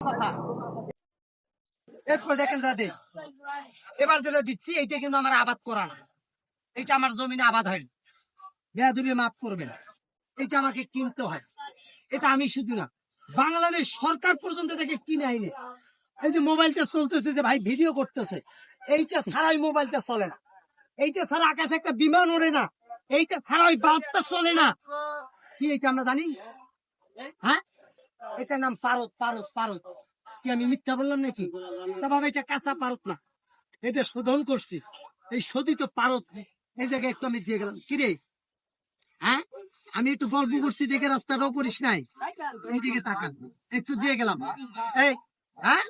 কথা। এরপর দেখেন দাদি, এবার যেটা দিচ্ছি এইটা কিন্তু আমার আবাদ করা না, এটা আমার জমিনে আবাদ হয় না, বেয়াদবি মাফ করবেন, এটা আমাকে কিনতে হয়। এটা আমি শুধু না, বাংলাদেশ সরকার পর্যন্ত এটাকে কিনে আইনে। এই যে মোবাইলটা চলতেছে, যে ভাই ভিডিও করতেছে, এইটা ছাড়াই মোবাইলটা চলে না, এইটা ছাড়া আকাশে একটা বিমান ওড়ে না, এইটা ছাড়া ওই বাল্বটা চলে না। কি এটা আমরা জানি? হ্যাঁ, এটার নাম পারদ। পারদ পারদ কি আমি মিথ্যা বললাম নাকি? তা বাবা, এটা কাঁচা পারদ না, এটা শোধন করছি, এই শোধিত পারদ এই জায়গায় একটু আমি দিয়ে গেলাম। কিরে, হ্যাঁ, আমি একটু গল্প করছি দেখে রাস্তাটাও করিস নাই, এইদিকে তাকান, একটু দিয়ে গেলাম। এই, হ্যাঁ,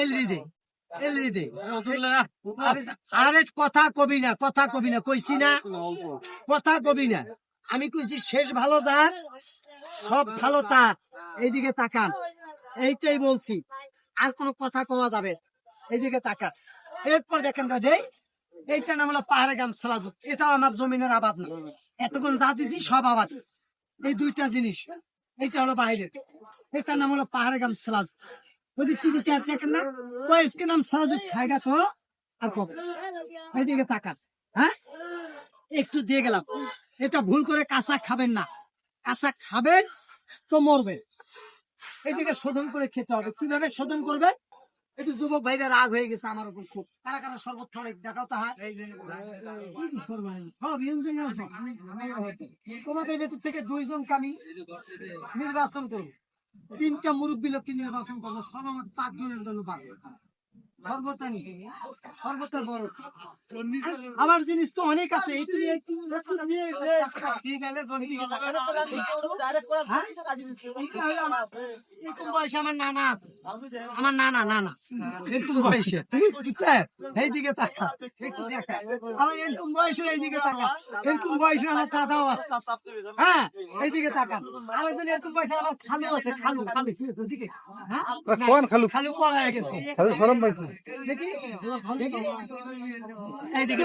এলরি দে, এলরি দে। আরে কথা কবি না, কথা কবি না, কইছি না, কথা কবি না। আমি কইছি শেষ ভালো যার, সব ভালো তার। এইদিকে তাকান, এইটাই বলছি, আর কোনো কথা কওয়া যাবে, এইদিকে তাকান। এরপর দেখেন দাদা, এইটা নাম হলো পাহাড়ে গাম সালাজুত, এটাও আমার জমিনের আবাদ না, এতক্ষণ যা দিছি সব আবাদ। এই দুইটা জিনিস, এইটা হলো বাইরের, এটার নাম হলো পাহাড়ে গাম সালাজ। ওই টিভিতে আর দেখেন না, কয়েসকে নাম সালাজুত খায়গা তো আর কবে। এইদিকে তাকান, হ্যাঁ, একটু দিয়ে গেলাম। এটা ভুল করে কাঁচা খাবেন না, কাঁচা খাবেন তো মরবে। এইদিকে শোধন করে খেতে হবে। কিভাবে শোধন করবে? একটু যুবক ভাইরা রাগ হয়ে গেছে আমার উপর খুব, কারা কারা শরবত খাওয়া দেখাও তো। তোমাদের ভেতর থেকে দুইজনকে আমি নির্বাচন করবো, 3টা মুরব্বী লোককে নির্বাচন করবো, সর্বমোট 5 জনের জন্য পাবো। আমার জিনিস তো অনেক আছে, এরকম বয়সে আমার নানা আছে, আমার নানা নানা এরকম বয়সে, এইদিকে তাকা, একটু দেখা, আমার এরকম বয়সের এইদিকে তাকা, এরকম বয়সে আমার দাদাও আছে, হ্যাঁ, এইদিকে তাকান। আরেকজন এরকম বয়সে আমার খালু আছে, খালু খালু খালু খালু পাওয়া গেছে, দেখি দেখি, এইদিকে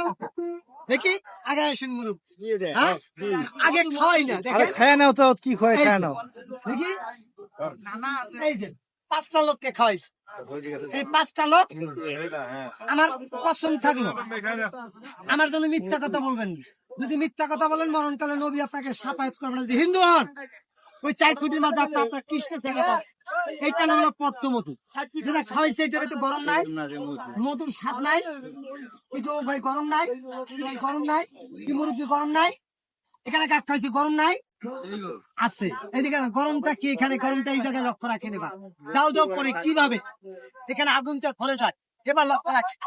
দেখি, আগে আসেন মুরুব, আগে খাওয়াই না, খায় নাও তো, কি খায় খায় নাও দেখি। এই যে 5টা লোককে খাওয়াইছে, এই 5টা লোক আমার কসম থাকলো, আমার জন্য মিথ্যা কথা বলবেন না। যদি মিথ্যা কথা বলেন, মরণকালে নবী আপনাকে সাফায়াত করবেন না। হিন্দু হন, ওই 4 ফুটের মাঝে আপনার কৃষ্ণ থেকে পাবেন। এইটা নাম হলো পদ্মমধু, যেটা খাওয়াইছে এটা তো গরম নাই, মধুর স্বাদ নাই, এই যে ভাই গরম নাই, গরম নাই, কি মুরব্বী গরম নাই, এখানে কাক খাইছি গরম নাই, আছে এইদিকে গরমটা কি, এখানে গরমটা এই জায়গায় লক্ষ্য রাখেন। এবার দাও দাও করে কিভাবে এখানে আগুনটা ধরে যায়, এবার লক্ষ্য রাখেন।